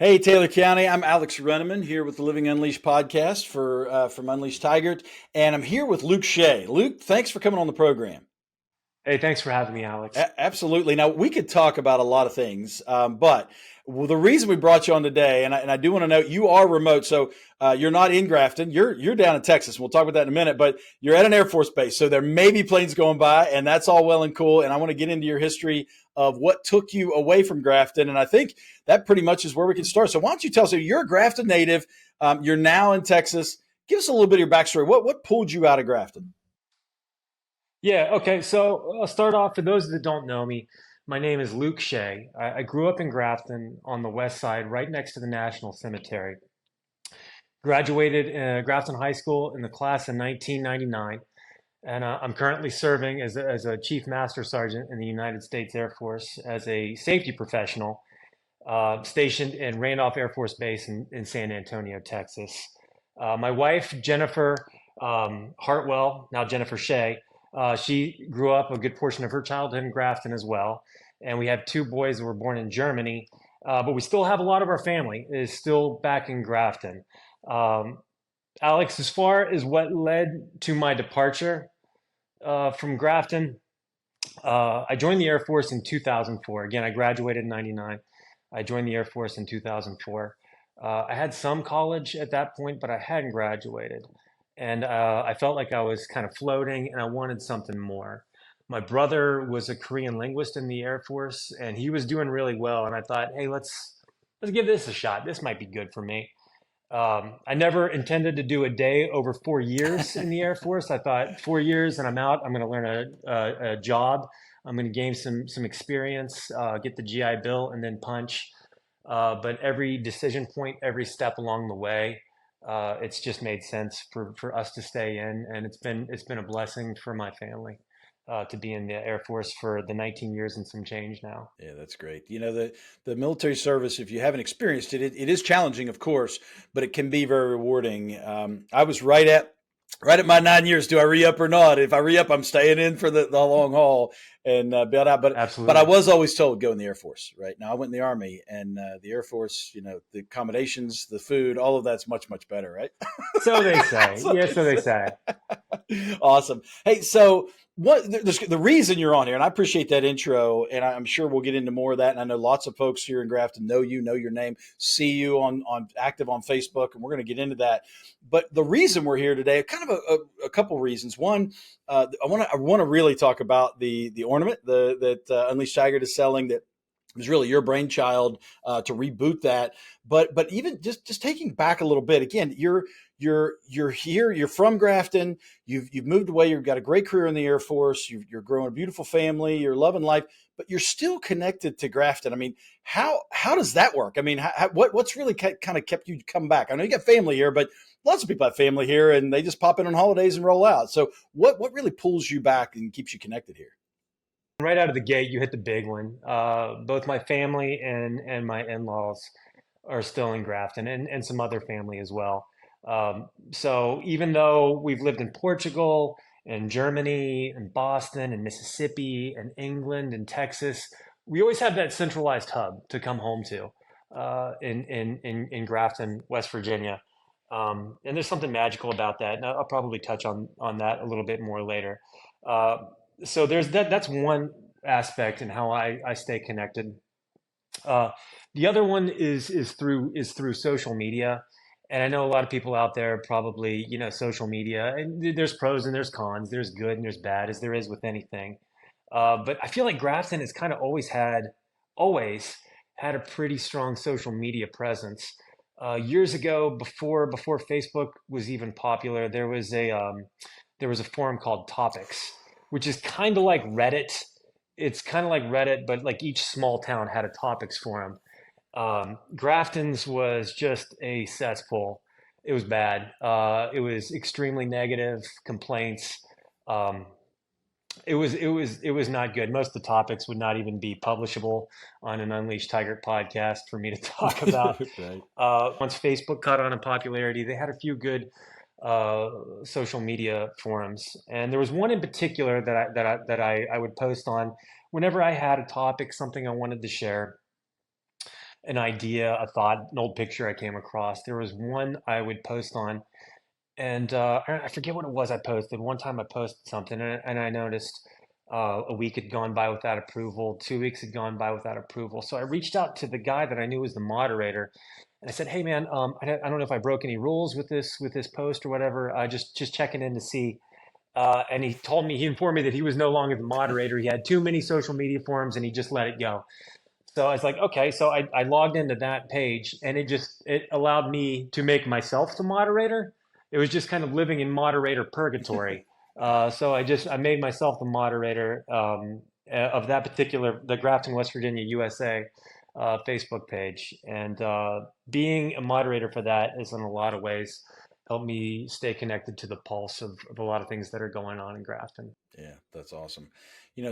Hey, Taylor County. I'm Alex Runneman here with the Living Unleashed podcast from Unleashed Tiger, and I'm here with Luke Shay. Luke, thanks for coming on the program. Hey, thanks for having me, Alex. Absolutely. Now we could talk about a lot of things, but the reason we brought you on today, and I do want to note, you are remote, so you're not in Grafton. You're down in Texas. We'll talk about that in a minute. But you're at an Air Force base, so there may be planes going by, and that's all well and cool. And I want to get into your history of what took you away from Grafton, and I think that pretty much is where we can start. So why don't you tell us? So you're a Grafton native. You're now in Texas. Give us a little bit of your backstory. What pulled you out of Grafton? Yeah, okay, so I'll start off. For those that don't know me, my name is Luke Shay. I grew up in Grafton on the west side, right next to the National Cemetery. Graduated Grafton High School in the class of 1999, and I'm currently serving as a Chief Master Sergeant in the United States Air Force as a safety professional stationed in Randolph Air Force Base in San Antonio, Texas. My wife, Jennifer Hartwell, now Jennifer Shea, she grew up a good portion of her childhood in Grafton as well. And we have two boys that were born in Germany, but we still have a lot of our family is still back in Grafton. Um, Alex, as far as what led to my departure from Grafton, I joined the Air Force in 2004. Again, I graduated in 99. I joined the Air Force in 2004. I had some college at that point, but I hadn't graduated. And I felt like I was kind of floating and I wanted something more. My brother was a Korean linguist in the Air Force and he was doing really well. And I thought, hey, let's give this a shot. This might be good for me. I never intended to do a day over 4 years in the Air Force. I thought 4 years and I'm out. I'm going to learn a job. I'm going to gain some experience, get the GI Bill, and then punch. But every decision point, every step along the way, it's just made sense for us to stay in, and it's been a blessing for my family to be in the Air Force for the 19 years and some change now. Yeah, that's great. The military service, if you haven't experienced it, it is challenging, of course, but it can be very rewarding. I was right at my 9 years. Do I re up or not? If I re up, I'm staying in for the long haul and bailed out. But I Absolutely. was always told go in the Air Force. Right now, I went in the Army, and the Air Force, the accommodations, the food, all of that's much better, right? So they say. So Yeah, they so they say. say. Awesome. Hey, so the reason you're on here, and I appreciate that intro, and I'm sure we'll get into more of that. And I know lots of folks here in Grafton know you, know your name, see you on active on Facebook, and we're going to get into that. But the reason we're here today, kind of a couple reasons. One, I want to really talk about the ornament that Unleashed Tiger is selling that it was really your brainchild to reboot that. But even just taking back a little bit again, you're here, you're from Grafton, you've moved away, you've got a great career in the Air Force, you're growing a beautiful family, you're loving life, but you're still connected to Grafton. I mean, how does that work? I mean, what's really kind of kept you come back? I know you got family here, but lots of people have family here and they just pop in on holidays and roll out. So what really pulls you back and keeps you connected here? Right out of the gate, you hit the big one. Both my family and my in-laws are still in Grafton, and some other family as well. So even though we've lived in Portugal and Germany and Boston and Mississippi and England and Texas, we always have that centralized hub to come home to in Grafton, West Virginia. And there's something magical about that. And I'll probably touch on that a little bit more later. Uh, so there's that's one aspect in how I stay connected. Uh, the other one is through social media, and I know a lot of people out there probably social media. And there's pros and there's cons. There's good and there's bad, as there is with anything. But I feel like Grafton has kind of always had a pretty strong social media presence. Years ago, before Facebook was even popular, there was a forum called Topics, which is kind of like Reddit. It's kind of like Reddit, but like each small town had a topics forum. Grafton's was just a cesspool. It was bad. It was extremely negative complaints. Um, it was not good. Most of the topics would not even be publishable on an Unleashed Tiger podcast for me to talk about. Right. Once Facebook caught on in popularity, they had a few good uh, social media forums, and there was one in particular that I would post on whenever I had a topic, something I wanted to share. an idea, a thought, an old picture I came across. There was one I would post on, and I forget what it was I posted. One time I posted something, and I noticed a week had gone by without approval, 2 weeks had gone by without approval. So I reached out to the guy that I knew was the moderator, and I said, "Hey, man, I don't know if I broke any rules with this post or whatever. Just checking in to see." And he informed me that he was no longer the moderator. He had too many social media forums, and he just let it go. So I was like, okay. So I logged into that page, and it allowed me to make myself the moderator. It was just kind of living in moderator purgatory. So I made myself the moderator of that particular the Grafton, West Virginia, USA Facebook page, and being a moderator for that is in a lot of ways helped me stay connected to the pulse of a lot of things that are going on in Grafton. Yeah, that's awesome.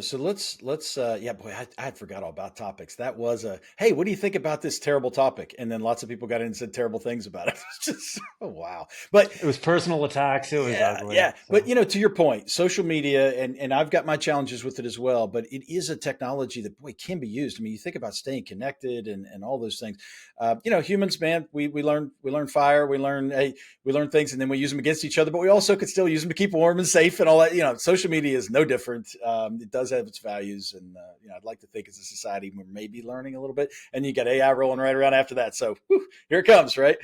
So let's yeah, boy, I had forgot all about topics. That was a hey, what do you think about this terrible topic? And then lots of people got in and said terrible things about it. It's just oh wow. But It was personal attacks. It was yeah, ugly. yeah. But So. to your point, social media and I've got my challenges with it as well, but it is a technology that boy can be used. I mean, you think about staying connected and all those things. Humans, man, we learn fire, we learn things and then we use them against each other, but we also could still use them to keep warm and safe and all that. Social media is no different. It does have its values, and I'd like to think as a society we're maybe learning a little bit. And you got AI rolling right around after that, so whew, here it comes, right?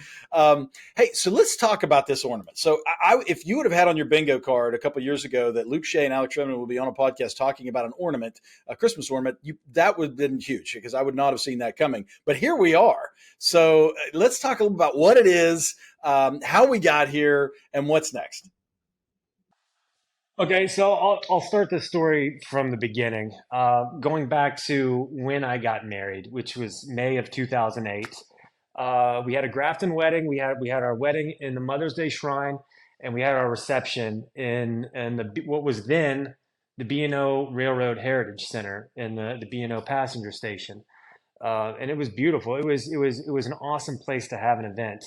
Hey, so let's talk about this ornament. So, if you would have had on your bingo card a couple of years ago that Luke Shay and Alex Redmond will be on a podcast talking about an ornament, a Christmas ornament, that would have been huge because I would not have seen that coming. But here we are. So let's talk a little about what it is, how we got here, and what's next. Okay, so I'll start the story from the beginning. Going back to when I got married, which was May of 2008. We had a Grafton wedding. We had our wedding in the Mother's Day Shrine, and we had our reception in the what was then the B&O Railroad Heritage Center in the B&O passenger station. And it was beautiful. It was an awesome place to have an event.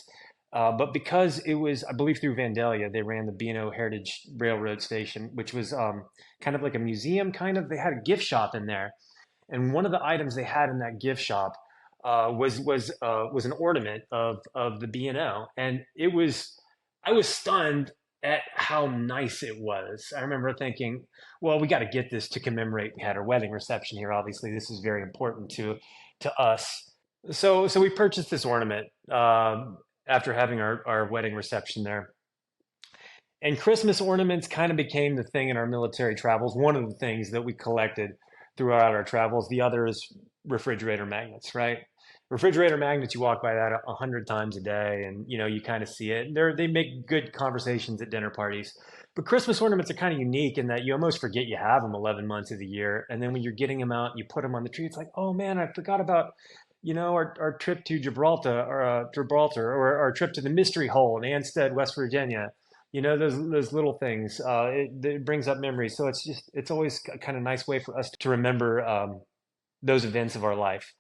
But because it was, I believe, through Vandalia, they ran the B&O Heritage Railroad Station, which was kind of like a museum. Kind of, they had a gift shop in there, and one of the items they had in that gift shop was an ornament of the B&O, and it was I was stunned at how nice it was. I remember thinking, well, we got to get this to commemorate. We had our wedding reception here. Obviously, this is very important to us. So we purchased this ornament after having our wedding reception there. And Christmas ornaments kind of became the thing in our military travels. One of the things that we collected throughout our travels. The other is refrigerator magnets, right? Refrigerator magnets, you walk by that 100 times a day, and you kind of see it. They make good conversations at dinner parties. But Christmas ornaments are kind of unique in that you almost forget you have them 11 months of the year, and then when you're getting them out, you put them on the tree. It's like, oh man, I forgot about our trip to Gibraltar, or our trip to the Mystery Hole in Anstead, West Virginia. Those little things. It brings up memories. So it's always a kind of nice way for us to remember those events of our life.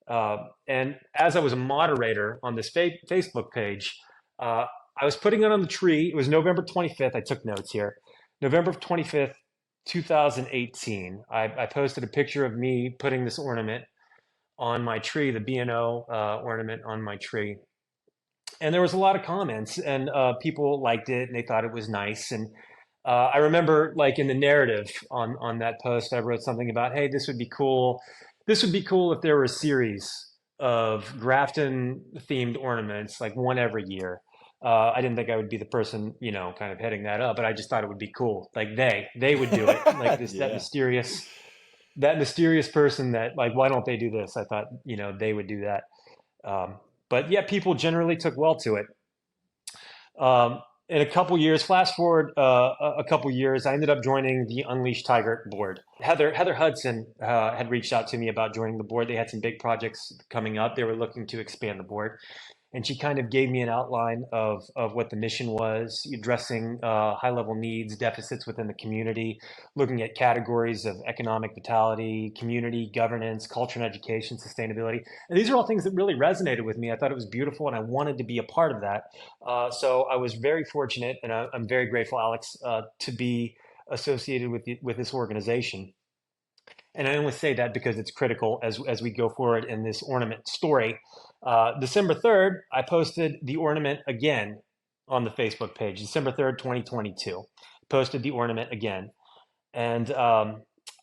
And as I was a moderator on this Facebook page, I was putting it on the tree. It was November 25th. I took notes here. November 25th, 2018. I posted a picture of me putting this ornament on my tree, the B&O ornament on my tree. And there was a lot of comments, and people liked it, and they thought it was nice. And I remember, like in the narrative on that post, I wrote something about, "Hey, this would be cool. This would be cool if there were a series of Grafton themed ornaments, like one every year." I didn't think I would be the person, kind of heading that up, but I just thought it would be cool. Like they would do it, like this Yeah. that mysterious person that, like, why don't they do this? I thought, they would do that. But yeah, people generally took well to it. In a couple years, flash forward a couple years, I ended up joining the Unleashed Tiger board. Heather Hudson had reached out to me about joining the board. They had some big projects coming up. They were looking to expand the board, and she kind of gave me an outline of what the mission was, addressing high level needs, deficits within the community, looking at categories of economic vitality, community governance, culture and education, sustainability. And these are all things that really resonated with me. I thought it was beautiful, and I wanted to be a part of that. So I was very fortunate, and I'm very grateful, Alex, to be associated with this organization. And I only say that because it's critical as we go forward in this ornament story. December 3rd, I posted the ornament again on the Facebook page. December 3rd, 2022. Posted the ornament again. And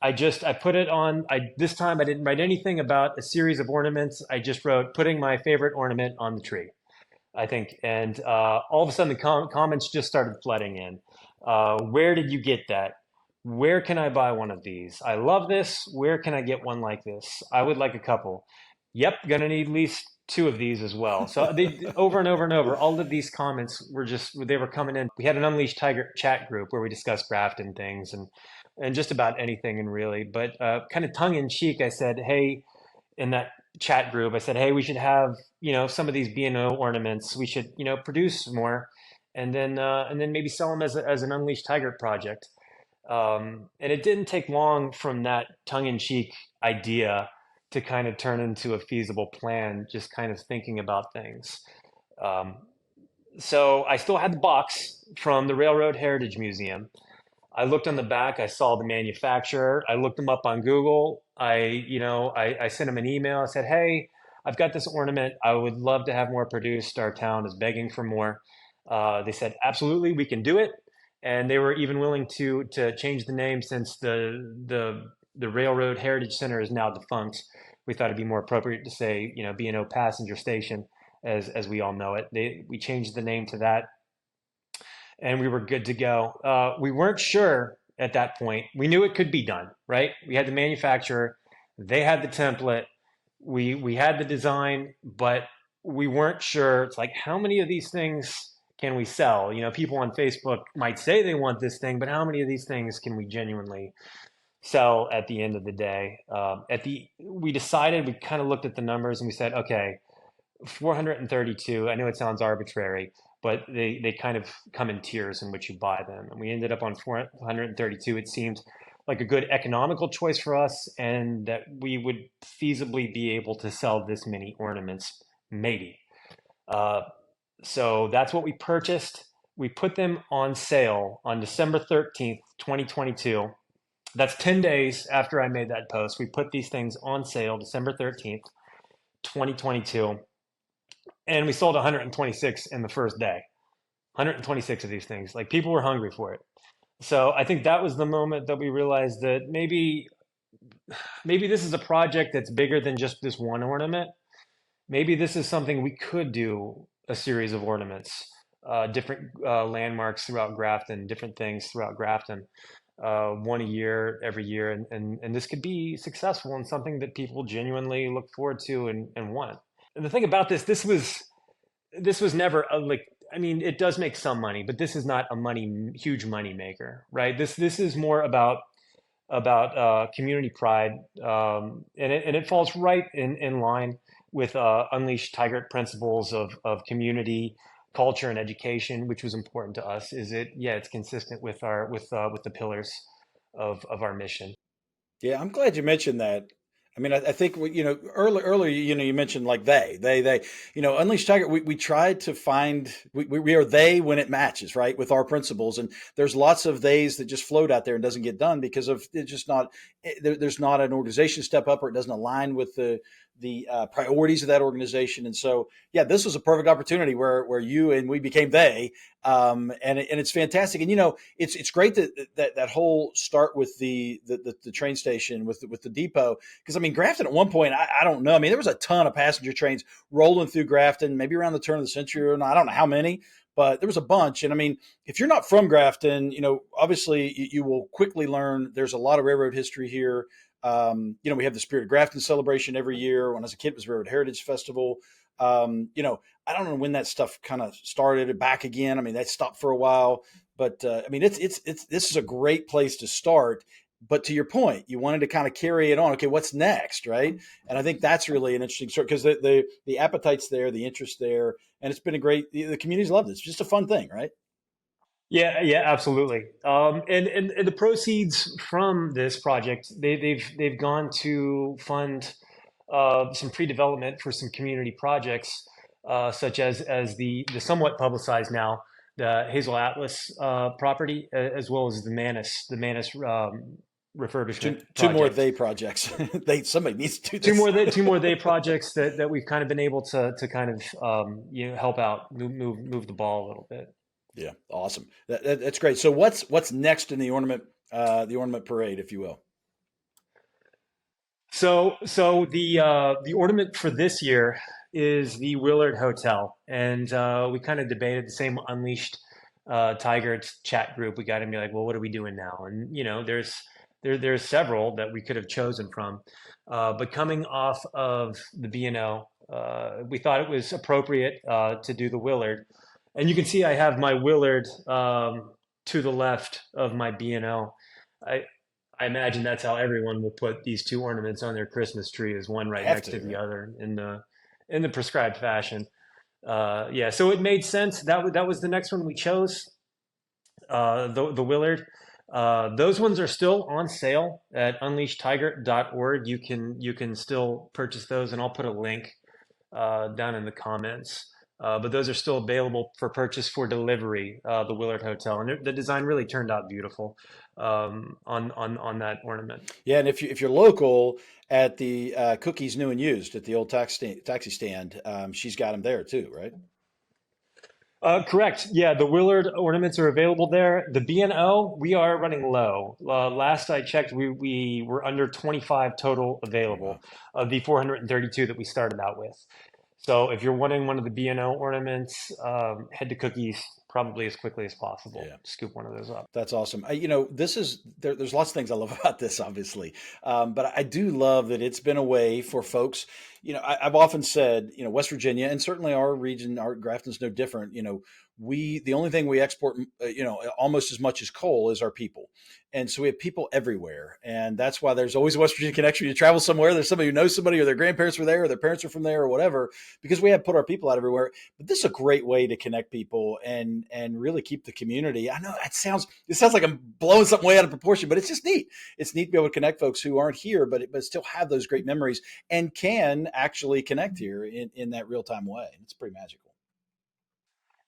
I put it on. This time I didn't write anything about a series of ornaments. I just wrote putting my favorite ornament on the tree, I think. And all of a sudden, the comments just started flooding in. Where did you get that? Where can I buy one of these? I love this. Where can I get one like this? I would like a couple. Yep, gonna need at least two of these as well. So they over and over and over, all of these comments were just they were coming in. We had an Unleashed Tiger chat group where we discussed Grafton things and just about anything and really, but kind of tongue in cheek, I said, hey, in that chat group, I said, hey, we should have, some of these B&O ornaments. We should, produce more and then maybe sell them as an Unleashed Tiger project. And it didn't take long from that tongue-in-cheek idea to kind of turn into a feasible plan, just kind of thinking about things. Um, so I still had the box from the Railroad Heritage Museum. I looked on the back. I saw the manufacturer. I looked them up on Google. I sent them an email. I said, "Hey, I've got this ornament. I would love to have more produced. Our town is begging for more." They said, "Absolutely, we can do it." And they were even willing to change the name since the Railroad Heritage Center is now defunct. We thought it'd be more appropriate to say, B&O Passenger Station, as we all know it. We changed the name to that and we were good to go. We weren't sure at that point. We knew it could be done, right? We had the manufacturer, they had the template, we had the design, but we weren't sure. It's like, how many of these things can we sell? People on Facebook might say they want this thing, but how many of these things can we genuinely sell at the end of the day? We decided, we kind of looked at the numbers and we said, okay, 432. I know it sounds arbitrary, but they kind of come in tiers in which you buy them. And we ended up on 432. It seemed like a good economical choice for us, and that we would feasibly be able to sell this many ornaments, maybe. Uh, so that's what we purchased. We put them on sale on December 13th, 2022. That's 10 days after I made that post. We put these things on sale December 13th, 2022. And we sold 126 in the first day. 126 of these things. Like, people were hungry for it. So I think that was the moment that we realized that maybe this is a project that's bigger than just this one ornament. Maybe this is something we could do a series of ornaments, different landmarks throughout Grafton, different things throughout Grafton, one a year, every year, and this could be successful and something that people genuinely look forward to and want. And the thing about this was never I mean, it does make some money, but this is not a huge money maker, right? This is more about community pride, and it falls right in line with Unleashed Tiger principles of community, culture, and education, which was important to us. It's consistent with the pillars of our mission. Yeah, I'm glad you mentioned that. I mean, I think earlier, you mentioned like they, Unleashed Tiger. We tried to find we are they when it matches right with our principles, and there's lots of theys that just float out there and doesn't get done because of it's just not there's not an organization step up or it doesn't align with the priorities of that organization, and so yeah, this was a perfect opportunity where you and we became they, and it's fantastic, and it's great that whole start with the train station with the depot because I mean Grafton at one point I don't know, I mean there was a ton of passenger trains rolling through Grafton maybe around the turn of the century, or I don't know how many, but there was a bunch. And I mean, if you're not from Grafton, obviously you will quickly learn there's a lot of railroad history here. We have the Spirit of Grafton celebration every year. When I was a kid, it was Railroad Heritage Festival. I don't know when that stuff kind of started back again. I mean, that stopped for a while, but I mean, it's this is a great place to start. But to your point, you wanted to kind of carry it on. Okay, what's next, right? And I think that's really an interesting story because the appetite's there, the interest there, and it's been a great. The community's loved it. It's just a fun thing, right? Yeah, yeah, absolutely. And the proceeds from this project, they've gone to fund some pre-development for some community projects, such as the somewhat publicized now the Hazel Atlas property, as well as the Manus refurbishment Two more project. they projects. Somebody needs to do Two this. more two more day projects that we've kind of been able to kind of help out move the ball a little bit. Yeah, awesome. That's great. So what's next in the ornament parade, if you will? So the ornament for this year is the Willard Hotel, and we kind of debated the same Unleashed Tiger chat group. We got to be like, well, what are we doing now? And there's several that we could have chosen from, but coming off of the B&O, we thought it was appropriate to do the Willard, and you can see I have my Willard to the left of my B&O. I imagine that's how everyone will put these two ornaments on their Christmas tree, is one right Have next to to, the right? other in the prescribed fashion. Yeah, so it made sense. That was the next one we chose, the Willard. Those ones are still on sale at unleashtiger.org. You can still purchase those, and I'll put a link down in the comments. But those are still available for purchase for delivery. The Willard Hotel, and the design really turned out beautiful on that ornament. Yeah, and if you're local at the Cookies New and Used at the old taxi stand, she's got them there too, right? Correct. Yeah, the Willard ornaments are available there. The B&O, we are running low. Last I checked, we were under 25 total Oh wow. available of the 432 that we started out with. So if you're wanting one of the B&O ornaments, head to Cookies probably as quickly as possible. Yeah. Scoop one of those up. That's awesome. This is there's lots of things I love about this, obviously, but I do love that it's been a way for folks. I've often said, West Virginia, and certainly our region, our Grafton's no different. The only thing we export, almost as much as coal is our people, and so we have people everywhere, and that's why there's always a West Virginia connection. You travel somewhere, there's somebody who knows somebody, or their grandparents were there, or their parents are from there, or whatever, because we have put our people out everywhere. But this is a great way to connect people and really keep the community. I know it sounds like I'm blowing something way out of proportion, but it's just neat. It's neat to be able to connect folks who aren't here, but still have those great memories and can actually connect here in that real time way. It's pretty magical.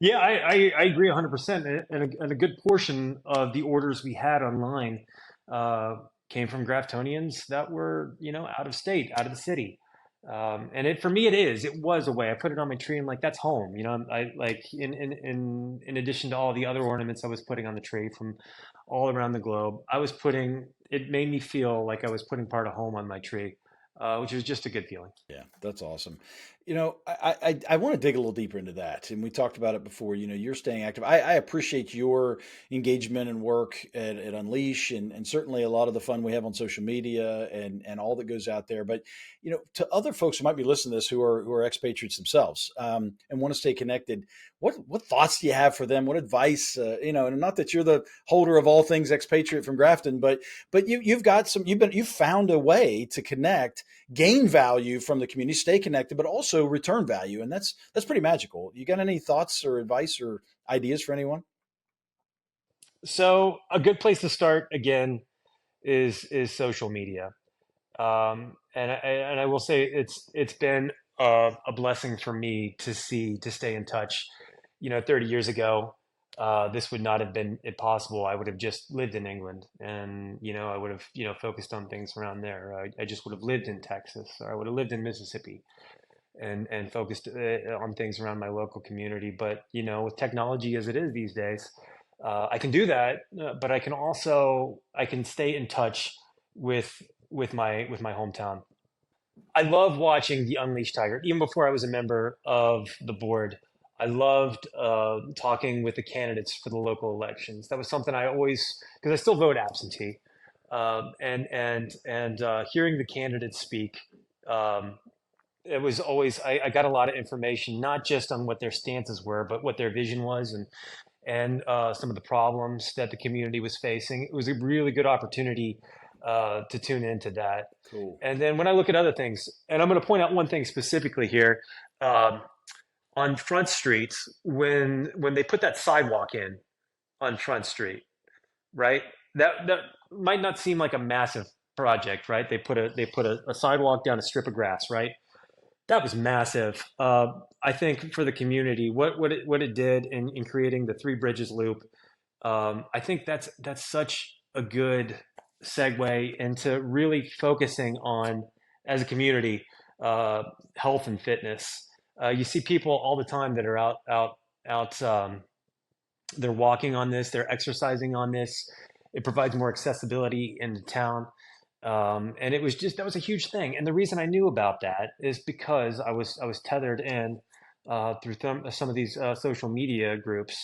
Yeah, I agree 100%. And a good portion of the orders we had online came from Graftonians that were, out of state, out of the city. And for me, it was a way. I put it on my tree and like, that's home. I like in addition to all the other ornaments I was putting on the tree from all around the globe, it made me feel like I was putting part of home on my tree, which was just a good feeling. Yeah, that's awesome. I want to dig a little deeper into that, and we talked about it before. You're staying active. I appreciate your engagement and work at Unleash, and certainly a lot of the fun we have on social media and all that goes out there. But to other folks who might be listening to this who are expatriates themselves and want to stay connected, what thoughts do you have for them? What advice? And not that you're the holder of all things expatriate from Grafton, but you've found a way to connect, gain value from the community, stay connected, but also return value, and that's pretty magical. You got any thoughts or advice or ideas for anyone? So a good place to start again is social media. And I will say it's been a blessing for me to stay in touch. 30 years ago, this would not have been possible. I would have just lived in England, and I would have focused on things around there. I just would have lived in Texas, or I would have lived in Mississippi, and focused on things around my local community. But with technology as it is these days, I can do that, but I can stay in touch with my hometown. I love watching the Unleashed Tiger. Even before I was a member of the board, I loved talking with the candidates for the local elections. That was something I always, because I still vote absentee, and hearing the candidates speak. It was always I got a lot of information, not just on what their stances were, but what their vision was, and some of the problems that the community was facing. It was a really good opportunity to tune into that. Cool. And then when I look at other things, and I'm going to point out one thing specifically here, um, on Front Street, when they put that sidewalk in on Front Street, right? That might not seem like a massive project, right? They put a sidewalk down a strip of grass, right? That was massive. I think for the community, what it did in creating the Three Bridges loop, I think that's such a good segue into really focusing on, as a community, uh, health and fitness. You see people all the time that are out. They're walking on this. They're exercising on this. It provides more accessibility into town. And it was just that was a huge thing. And the reason I knew about that is because I was tethered in through some of these social media groups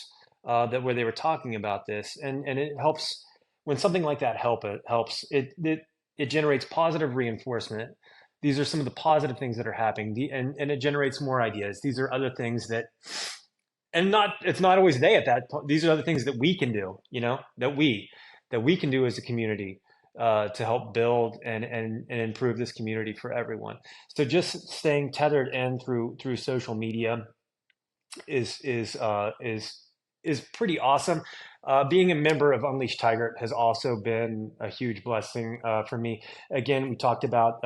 that where they were talking about this, and it helps when something like that helps. It generates positive reinforcement. These are some of the positive things that are happening, and it generates more ideas. These are other things that, and not it's not always they at that point. These are other things that we can do, that we can do as a community to help build and improve this community for everyone. So just staying tethered in through social media is is uh, is is pretty awesome. Being a member of Unleashed Tiger has also been a huge blessing for me. Again, we talked about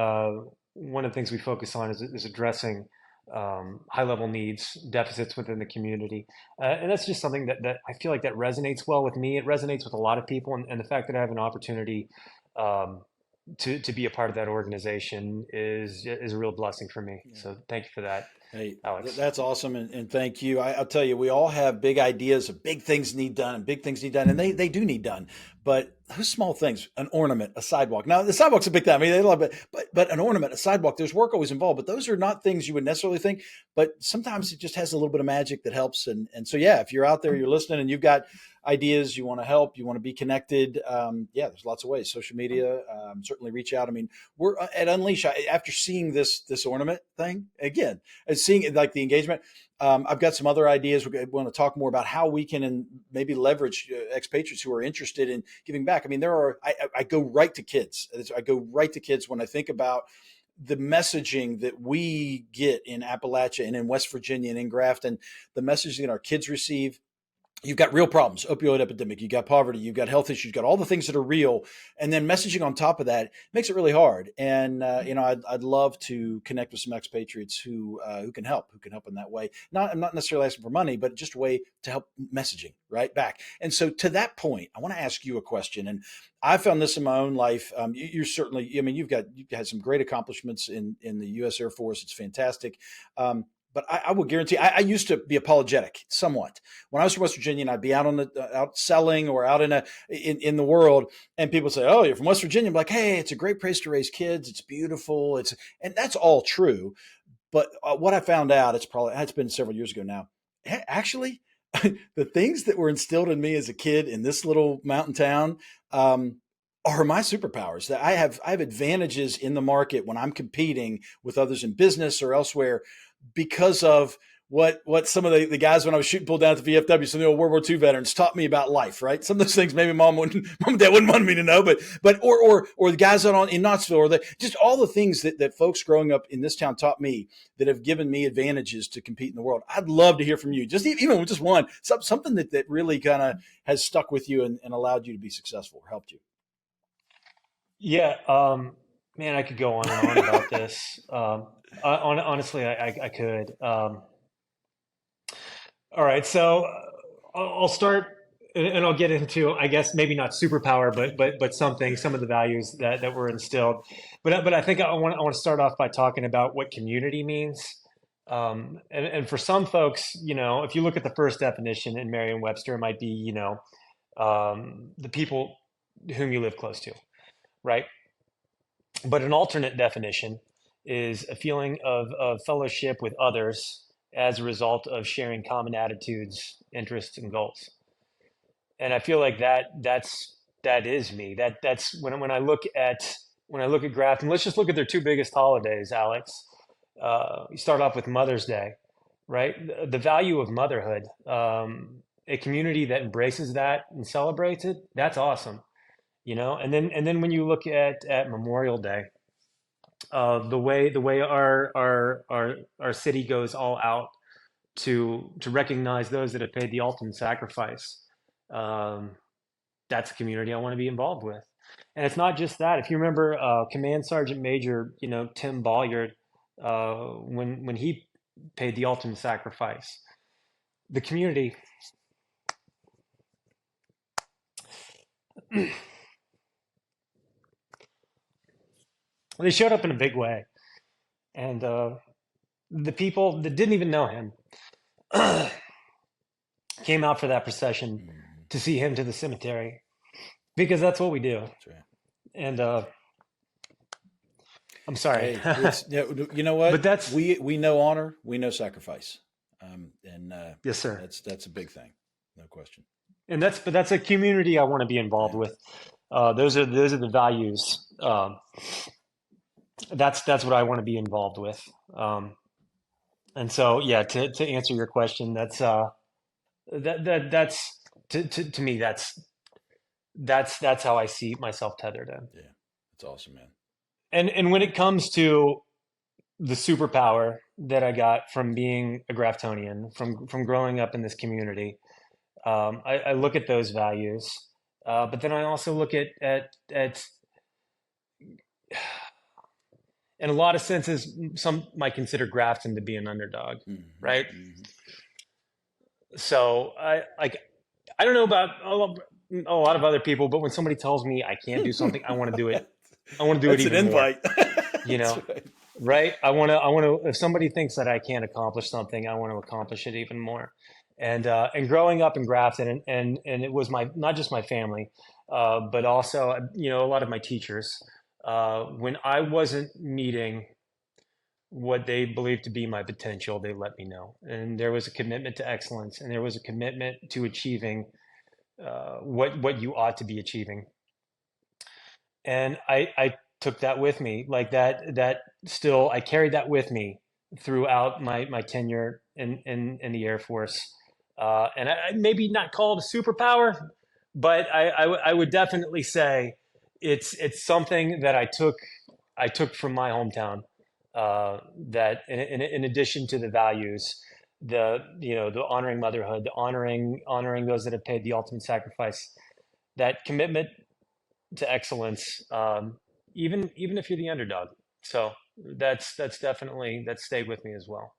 one of the things we focus on is addressing high level needs, deficits within the community, and that's just something that I feel like that resonates well with me. It resonates with a lot of people, and the fact that I have an opportunity um, to be a part of that organization is a real blessing for me. Yeah. So thank you for that, Hey, Alex. that's awesome, and thank you. I'll tell you, we all have big ideas of big things need done, and big things need done, and they do need done. But those small things, an ornament, a sidewalk. Now, the sidewalk's a big thing. I mean, they love it, but an ornament, a sidewalk, there's work always involved. But those are not things you would necessarily think. But sometimes it just has a little bit of magic that helps. And so, yeah, if you're out there, you're listening, and you've got ideas, you want to help, you want to be connected. Yeah, there's lots of ways. Social media, certainly reach out. I mean, we're at Unleash. After seeing this ornament thing again, and seeing it, like the engagement, I've got some other ideas. We want to talk more about how we can and maybe leverage expatriates who are interested in giving back. I mean, I go right to kids. I go right to kids when I think about the messaging that we get in Appalachia and in West Virginia and in Grafton, the messaging that our kids receive. You've got real problems, opioid epidemic, you've got poverty, you've got health issues, you've got all the things that are real. And then messaging on top of that makes it really hard. And, I'd love to connect with some expatriates who can help, in that way. I'm not necessarily asking for money, but just a way to help messaging right back. And so to that point, I want to ask you a question. And I found this in my own life. You're certainly, I mean, you've had some great accomplishments in the U.S. Air Force. It's fantastic. But I will guarantee, I used to be apologetic somewhat when I was from West Virginia, and I'd be out out selling or out in the world, and people say, "Oh, you're from West Virginia." I'm like, "Hey, it's a great place to raise kids. It's beautiful. And that's all true." But what I found out, it's been several years ago now. Actually, the things that were instilled in me as a kid in this little mountain town are my superpowers. That I have advantages in the market when I'm competing with others in business or elsewhere because of what some of the guys when I was shooting pulled down at the VFW, some of the old World War II veterans taught me about life, right? Some of those things maybe mom and dad wouldn't want me to know, but or the guys out in Knoxville, or just all the things that folks growing up in this town taught me that have given me advantages to compete in the world. I'd love to hear from you, just even with just one, something that really kind of has stuck with you and allowed you to be successful or helped you. Yeah, man, I could go on and on about this. Honestly, I could. All right, so I'll start, and I'll get into, I guess, maybe not superpower, but some of the values that were instilled. But I think I want to start off by talking about what community means. And for some folks, if you look at the first definition in Merriam-Webster, it might be, the people whom you live close to, right? But an alternate definition is a feeling of fellowship with others as a result of sharing common attitudes, interests, and goals. And I feel like that is me. That's when I look at Grafton. Let's just look at their two biggest holidays, Alex. You start off with Mother's Day, right? The value of motherhood. A community that embraces that and celebrates it. That's awesome. And then when you look at Memorial Day, the way our city goes all out to recognize those that have paid the ultimate sacrifice. Um, that's a community I want to be involved with. And it's not just that. If you remember Command Sergeant Major, Tim Bolliard, when he paid the ultimate sacrifice, the community, They showed up in a big way, and the people that didn't even know him came out for that procession Mhm. to see him to the cemetery because that's what we do. That's right. And I'm sorry, Hey, it's you know but what, that's we know honor, we know sacrifice, and yes, sir. that's a big thing, no question. And that's a community I want to be involved Yeah. with. Those are the values. That's what I want to be involved with. Um, and so, yeah, to answer your question, that's to me that's how I see myself tethered in. Yeah, that's awesome, man. And when it comes to the superpower that I got from being a Graftonian, from growing up in this community, I look at those values, but then I also look at in a lot of senses, some might consider Grafton to be an underdog, Hmm. right? Hmm. So I don't know about a lot of other people, but when somebody tells me I can't do something, I want to do it. I want to do it That's an even more, invite. you That's know, right. right? I want to, if somebody thinks that I can't accomplish something, I want to accomplish it even more. And growing up in Grafton, and it was my, not just my family, but also, a lot of my teachers, when I wasn't meeting what they believed to be my potential, they let me know. And there was a commitment to excellence, and there was a commitment to achieving what you ought to be achieving. And I took that with me, like that still I carried that with me throughout my tenure in the Air Force. And I maybe not call it a superpower, but I would definitely say it's something that I took from my hometown. That in addition to the values, the honoring motherhood, the honoring those that have paid the ultimate sacrifice, that commitment to excellence, even if you're the underdog. So that's definitely that stayed with me as well.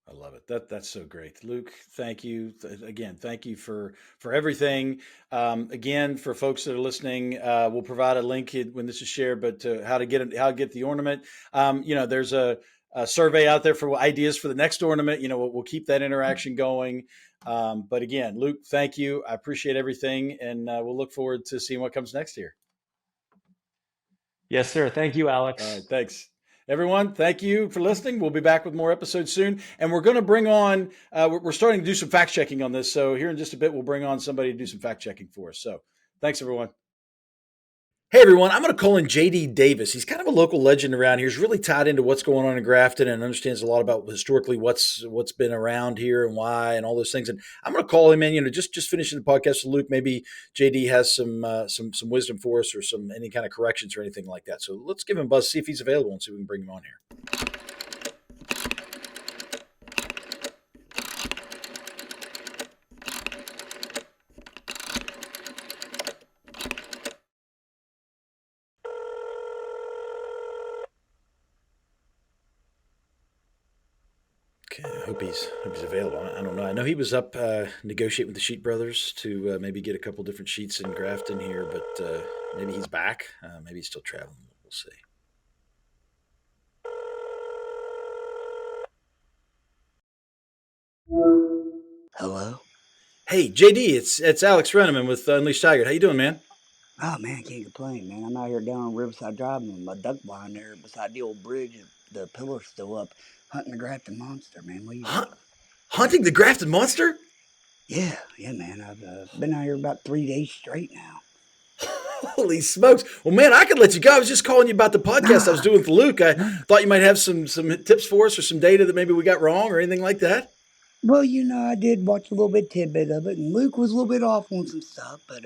I love it. That's so great, Luke. Thank you again. Thank you for everything. Again, for folks that are listening, we'll provide a link when this is shared. But how to get the ornament. There's a survey out there for ideas for the next ornament. We'll keep that interaction going. But again, Luke, thank you. I appreciate everything, and we'll look forward to seeing what comes next here. Yes, sir. Thank you, All right, Alex. thanks. Everyone, thank you for listening. We'll be back with more episodes soon. And we're going to bring on, we're starting to do some fact checking on this. So, here in just a bit, we'll bring on somebody to do some fact checking for us. So, thanks, everyone. Hey, everyone. I'm going to call in JD Davis. He's kind of a local legend around here. He's really tied into what's going on in Grafton and understands a lot about historically what's been around here and why and all those things. And I'm going to call him in, just finishing the podcast with Luke. Maybe JD has some wisdom for us or some any kind of corrections or anything like that. So let's give him a buzz, see if he's available, and see if we can bring him on here. Okay, I hope he's available. I don't know. I know he was up negotiating with the Sheet Brothers to maybe get a couple different sheets in Grafton here, but maybe he's back. Maybe he's still traveling. We'll see. Hello? Hey, JD, it's Alex Renneman with Unleashed Tiger. How you doing, man? Oh man, can't complain, man. I'm out here down on Riverside Drive with my duck blind there beside the old bridge. The pillar's still up, hunting the Grafton monster, man. What do you Hunt, think? hunting the Grafton monster? Yeah, man. I've been out here about 3 days straight now. Holy smokes! Well, man, I could let you go. I was just calling you about the podcast I was Nah, doing with Luke. I no. thought you might have some tips for us or some data that maybe we got wrong or anything like that. Well, I did watch a little bit tidbit of it, and Luke was a little bit off on some stuff, but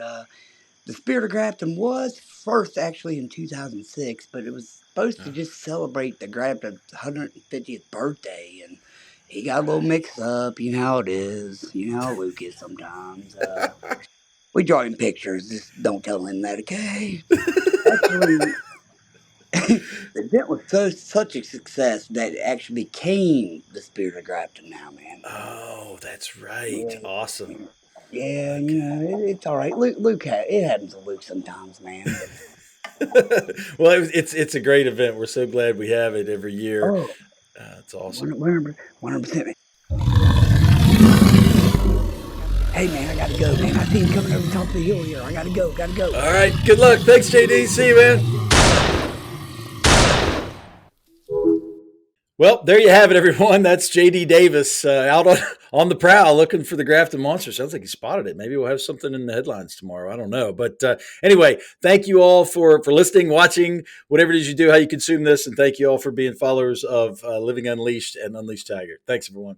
the Spirit of Grafton was first actually in 2006, but it was supposed to Oh, just celebrate the Grafton's 150th birthday, and he got a little right. mixed up. You know how it is. You know how Luke is sometimes. We draw him pictures. Just don't tell him that, okay? Actually, the event was such a success that it actually became the Spirit of Grafton now, man. Oh, that's right. Yeah, Awesome. yeah, Okay. it's all right. Luke it happens to Luke sometimes, man. Well, it's a great event. We're so glad we have it every year. Oh, It's awesome. 100%. Hey, man, I got to go, man. I see him coming over the top of the hill here. I got to go. All right. Good luck. Thanks, JD. See you, man. Well, there you have it, everyone. That's JD Davis out on the prowl looking for the Grafton Monster. Sounds like he spotted it. Maybe we'll have something in the headlines tomorrow. I don't know. But anyway, thank you all for listening, watching, whatever it is you do, how you consume this. And thank you all for being followers of Living Unleashed and Unleashed Tiger. Thanks, everyone.